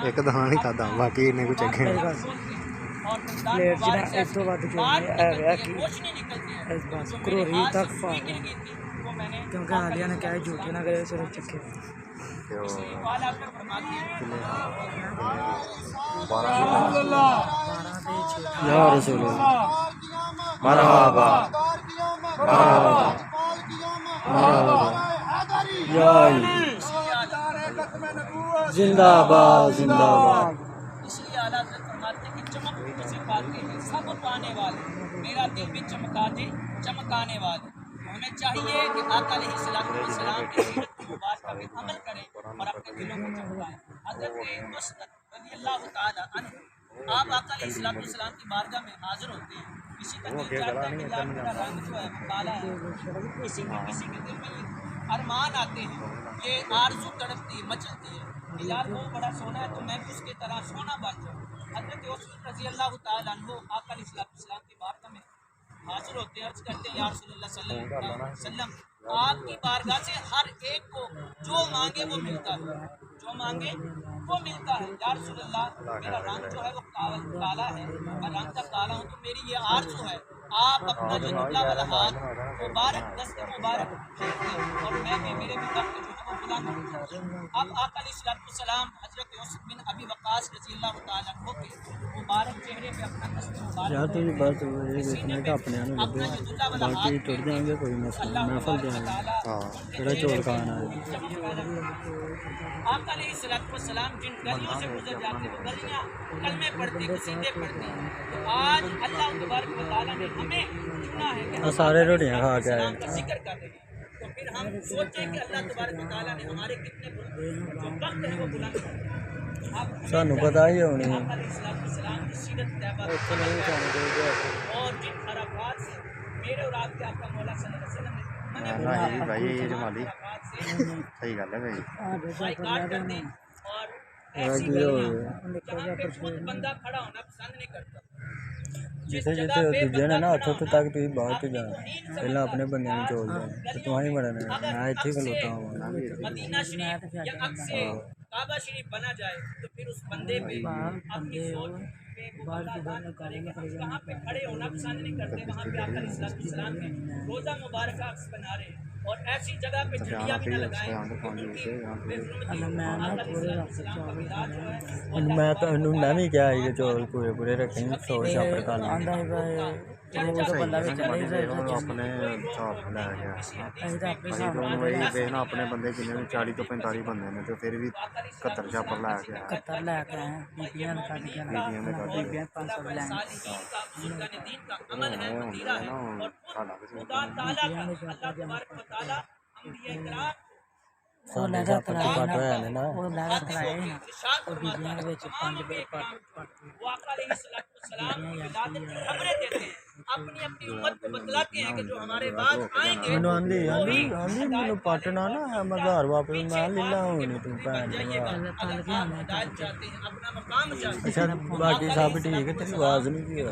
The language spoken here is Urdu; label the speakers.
Speaker 1: ایک دفعہ نہیں کھادا باقی انہیں کچھ چکے
Speaker 2: پلیٹ جنا اس تو بعد کیوں نہیں ہے کہ اس بات کروری تک فارغ ہے کیونکہ حالیہ نے کہا ہے جھوٹے نہ کرے صرف چکے
Speaker 1: یا رسول اللہ مرحبا مرحبا مرحبا یا علی زندہ باد زندہ باد۔
Speaker 3: اس لیے اعلیٰ حضرت فرماتے ہیں کہ چمک بھی کسی پاتے ہیں سب پانے والے میرا دل بھی چمکا دے چمکانے والے۔ ہمیں چاہیے کہ آقا علیہ السلام کی سیرت مبارکہ پہ عمل کریں اور اپنے دلوں کو چمکائیں۔ حضرت مسعود رضی اللہ تعالیٰ عنہ آپ آقا علیہ السلام کی بارگاہ میں حاضر ہوتے ہیں۔ کسی کا دل چاہتا ہے کہ یار میرا رنگ جو ہے وہ کالا ہے، کسی کے دل میں یہ ارمان آتے ہیں، یہ آرزو تڑپتی ہے مچلتی ہے کہ یار وہ بڑا سونا ہے تو میں بھی اس کی طرح سونا بن جاؤں۔ حضرت مسعود رضی اللہ تعالیٰ عنہ آقا علیہ السلام کی بارگاہ میں حاضر ہوتے ہیں، عرض کرتے ہیں یا رسول اللہ صلی اللہ علیہ وسلم آپ کی بارگاہ سے ہر ایک کو جو مانگے وہ ملتا ہے، جو مانگے وہ ملتا ہے۔ یا رسول اللہ میرا رنگ جو ہے وہ کالا ہے، میں رنگ کا کالا ہوں تو میری یہ آرزو ہے آپ اپنا جو نبلا والا ہاتھ مبارک دست مبارک کھینچیں اور میں بھی میرے بھی وقت جو ہے وہ بلند ہو جاؤں۔ اب آقا علیہ السلام حضرت یوسف بن ابی وقاص رضی اللہ تعالیٰ عنہ کے مبارک چہرے پہ اپنا دست مبارک
Speaker 1: یا تو یہ بات یہ دیکھنے کا اپنے آنے لگے باقی ٹوٹ جائیں گے کوئی مسئلہ محفل دیں گے کہڑا چور کھانا ہے۔
Speaker 3: آقا علیہ السلام جن گلیوں سے گزر جاتے وہ گلیاں کلمے پڑھتے قصیدے پڑھتے ہیں، تو آج اللہ تبارک و تعالیٰ نے ہمیں چنا ہے کہ
Speaker 1: سارے روٹیاں کھا کے آئے
Speaker 3: کا ذکر کر رہے ہیں، تو پھر ہم سوچیں کہ اللہ تبارک و تعالیٰ نے ہمارے کتنے جو وقت ہے وہ بلند کر دیا۔
Speaker 1: سانو پتا ہی ہونی ہے
Speaker 3: آقا علیہ السلام کی سیرت طیبہ اور جن خرافات سے میرے اور آپ کے آقا مولا صلی اللہ علیہ وسلم نے
Speaker 1: بھائی یہ جمالی صحیح گل ہے بھائی
Speaker 3: بائیکاٹ کر دیں اور ایسی گلیاں جہاں پہ خود بندہ کھڑا ہونا پسند نہیں کرتا،
Speaker 1: جیسے جیسے دوجے نے نا اتوں تو تک تھی باہر تو جانا پہلے اپنے بندے میں چول جانا تو ہی بڑا میں اتنے کھلوتا ہوں
Speaker 3: مدینہ شریف یا عکس سے کعبہ شریف بنا جائے تو پھر اس بندے پہ اپنی سوچ پہ وہ بندہ دان کرے گا۔ ہم کہاں پہ کھڑے ہونا پسند نہیں کرتے، وہاں پہ آقا علیہ السلام کے روزہ مبارکہ عکس بنا رہے ہیں اور ایسی جگہ پہ جھنڈیاں بھی نہ لگائیں
Speaker 1: میں بھی کیا ہے چول پورے پورے رکھیں سور شاپر کر لیں اپنے دیکھنا اپنے بندے کنے 40 تو 45 بندے نے تو پھر بھی 71 شاپر لے کے
Speaker 3: اپنی اپنی امت کو بتلاتے ہیں کہ جو ہمارے بعد آئیں گے
Speaker 1: پٹنا نا مزار واپس میں لیلا ہوں تم
Speaker 3: ہدایت چاہتے ہیں اپنا مقام چاہتے ہیں۔
Speaker 1: اچھا باقی سب ٹھیک ہے تیری آواز نہیں کی